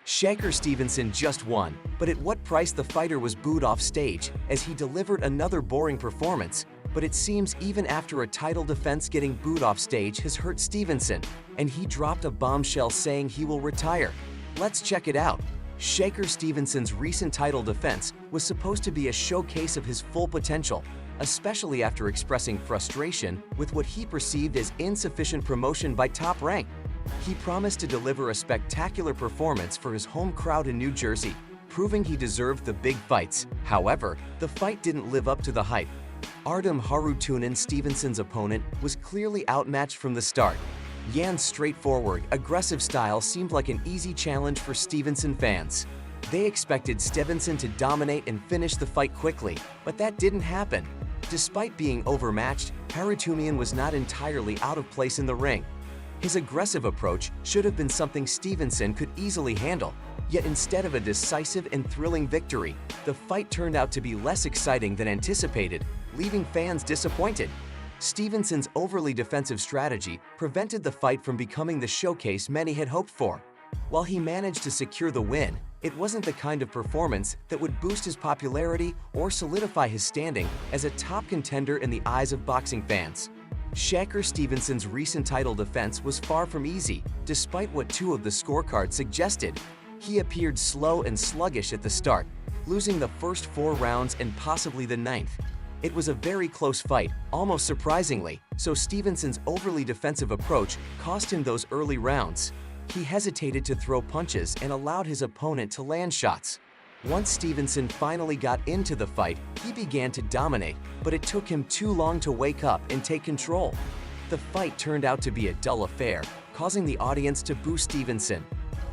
Shakur Stevenson just won, but at what price? The fighter was booed off stage as he delivered another boring performance. But it seems even after a title defense, getting booed off stage has hurt Stevenson, and he dropped a bombshell saying he will retire. Let's check it out. Shakur Stevenson's recent title defense was supposed to be a showcase of his full potential, especially after expressing frustration with what he perceived as insufficient promotion by Top Rank. He promised to deliver a spectacular performance for his home crowd in New Jersey, proving he deserved the big fights. However, the fight didn't live up to the hype. Artem Harutyunin, Stevenson's opponent, was clearly outmatched from the start. Yan's straightforward, aggressive style seemed like an easy challenge for Stevenson fans. They expected Stevenson to dominate and finish the fight quickly, but that didn't happen. Despite being overmatched, Harutyunin was not entirely out of place in the ring. His aggressive approach should have been something Stevenson could easily handle, yet instead of a decisive and thrilling victory, the fight turned out to be less exciting than anticipated, leaving fans disappointed. Stevenson's overly defensive strategy prevented the fight from becoming the showcase many had hoped for. While he managed to secure the win, it wasn't the kind of performance that would boost his popularity or solidify his standing as a top contender in the eyes of boxing fans. Shakur Stevenson's recent title defense was far from easy, despite what two of the scorecards suggested. He appeared slow and sluggish at the start, losing the first 4 rounds and possibly the 9th. It was a very close fight, almost surprisingly, so Stevenson's overly defensive approach cost him those early rounds. He hesitated to throw punches and allowed his opponent to land shots. Once Stevenson finally got into the fight, he began to dominate, but it took him too long to wake up and take control. The fight turned out to be a dull affair, causing the audience to boo Stevenson.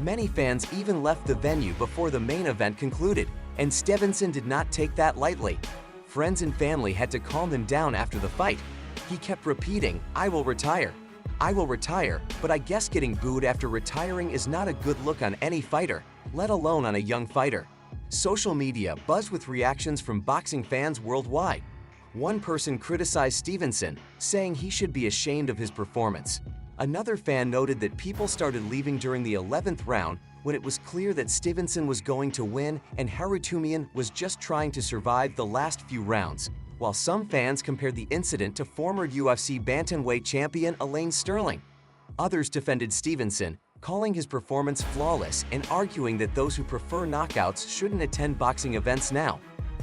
Many fans even left the venue before the main event concluded, and Stevenson did not take that lightly. Friends and family had to calm him down after the fight. He kept repeating, "I will retire. I will retire," but I guess getting booed after retiring is not a good look on any fighter, let alone on a young fighter. Social media buzzed with reactions from boxing fans worldwide. One person criticized Stevenson, saying he should be ashamed of his performance. Another fan noted that people started leaving during the 11th round when it was clear that Stevenson was going to win and Harutyunin was just trying to survive the last few rounds, while some fans compared the incident to former UFC bantamweight champion Elaine Sterling. Others defended Stevenson, calling his performance flawless and arguing that those who prefer knockouts shouldn't attend boxing events now.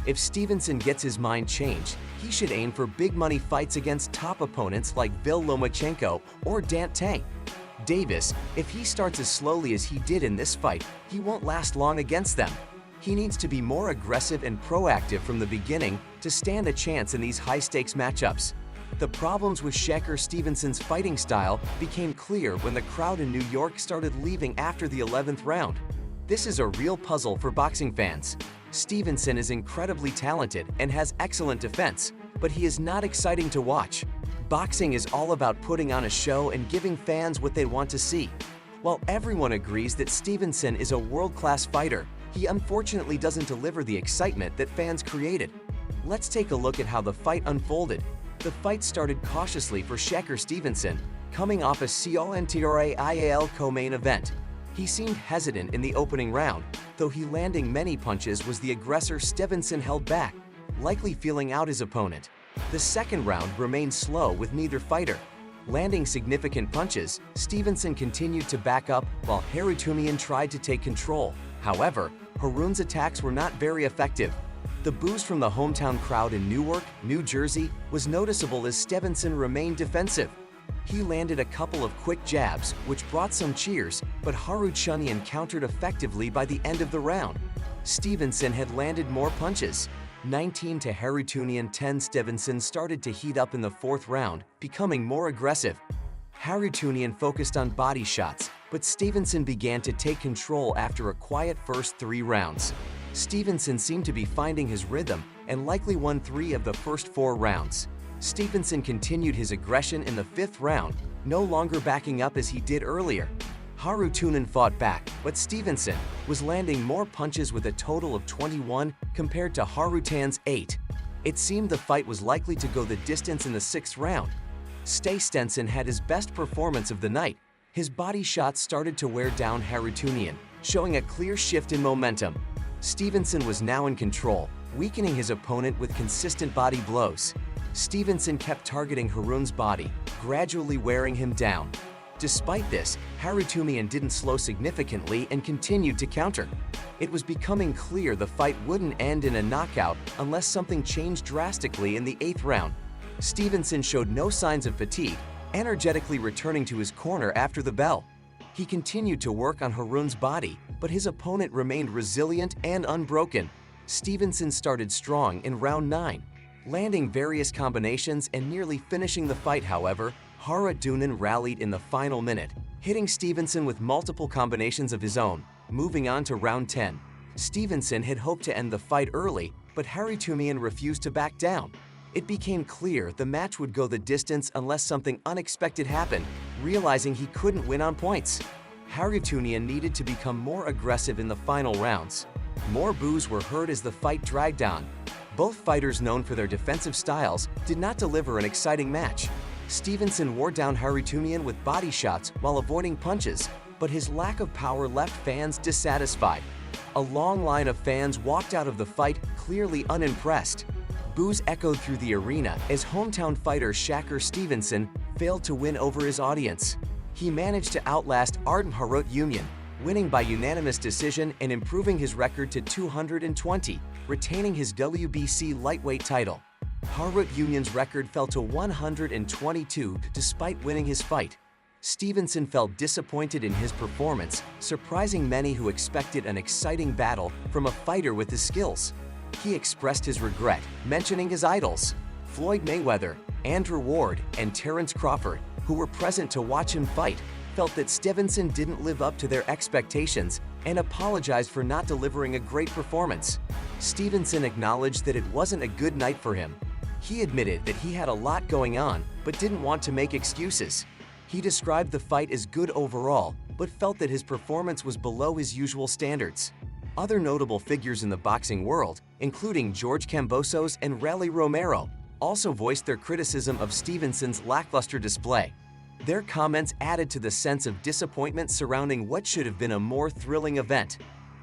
If Stevenson gets his mind changed, he should aim for big-money fights against top opponents like Vil Lomachenko or Dante Tang. Davis, if he starts as slowly as he did in this fight, he won't last long against them. He needs to be more aggressive and proactive from the beginning to stand a chance in these high-stakes matchups. The problems with Shakur Stevenson's fighting style became clear when the crowd in New York started leaving after the 11th round. This is a real puzzle for boxing fans. Stevenson is incredibly talented and has excellent defense, but he is not exciting to watch. Boxing is all about putting on a show and giving fans what they want to see. While everyone agrees that Stevenson is a world-class fighter, he unfortunately doesn't deliver the excitement that fans created. Let's take a look at how the fight unfolded. The fight started cautiously for Shakur Stevenson, coming off a CONTRAIAL co-main event. He seemed hesitant in the opening round, though he landing many punches was the aggressor. Stevenson held back, likely feeling out his opponent. The second round remained slow with neither fighter landing significant punches. Stevenson continued to back up while Harutyunin tried to take control. However, Harun's attacks were not very effective. The boost from the hometown crowd in Newark, New Jersey was noticeable as Stevenson remained defensive. He landed a couple of quick jabs, which brought some cheers, but Harutyunin countered effectively by the end of the round. Stevenson had landed more punches. 19 to Harutyunin 10. Stevenson started to heat up in the 4th round, becoming more aggressive. Harutyunin focused on body shots, but Stevenson began to take control after a quiet first 3 rounds. Stevenson seemed to be finding his rhythm and likely won 3 of the first 4 rounds. Stevenson continued his aggression in the 5th round, no longer backing up as he did earlier. Harutyunin fought back, but Stevenson was landing more punches with a total of 21 compared to Harutyunin's 8. It seemed the fight was likely to go the distance in the 6th round. Stevenson had his best performance of the night. His body shots started to wear down Harutyunin, showing a clear shift in momentum. Stevenson was now in control, weakening his opponent with consistent body blows. Stevenson kept targeting Haroun's body, gradually wearing him down. Despite this, Harutyunyan didn't slow significantly and continued to counter. It was becoming clear the fight wouldn't end in a knockout unless something changed drastically in the 8th round. Stevenson showed no signs of fatigue, energetically returning to his corner after the bell. He continued to work on Haroun's body, but his opponent remained resilient and unbroken. Stevenson started strong in round 9, landing various combinations and nearly finishing the fight. However, Harutyunyan rallied in the final minute, hitting Stevenson with multiple combinations of his own. Moving on to round 10. Stevenson had hoped to end the fight early, but Harutyunyan refused to back down. It became clear the match would go the distance unless something unexpected happened, realizing he couldn't win on points. Harutyunyan needed to become more aggressive in the final rounds. More boos were heard as the fight dragged on. Both fighters, known for their defensive styles, did not deliver an exciting match. Stevenson wore down Harutyunyan with body shots while avoiding punches, but his lack of power left fans dissatisfied. A long line of fans walked out of the fight clearly unimpressed. Boos echoed through the arena as hometown fighter Shakur Stevenson failed to win over his audience. He managed to outlast ardent Harutyunyan, winning by unanimous decision and improving his record to 220, retaining his WBC lightweight title. Harutyunyan's record fell to 122 despite winning his fight. Stevenson felt disappointed in his performance, surprising many who expected an exciting battle from a fighter with his skills. He expressed his regret, mentioning his idols, Floyd Mayweather, Andrew Ward, and Terence Crawford, who were present to watch him fight, felt that Stevenson didn't live up to their expectations and apologized for not delivering a great performance. Stevenson acknowledged that it wasn't a good night for him. He admitted that he had a lot going on, but didn't want to make excuses. He described the fight as good overall, but felt that his performance was below his usual standards. Other notable figures in the boxing world, including George Kambosos and Rally Romero, also voiced their criticism of Stevenson's lackluster display. Their comments added to the sense of disappointment surrounding what should have been a more thrilling event.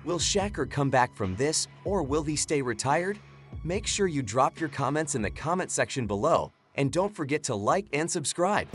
Will Shakur come back from this, or will he stay retired? Make sure you drop your comments in the comment section below, and don't forget to like and subscribe.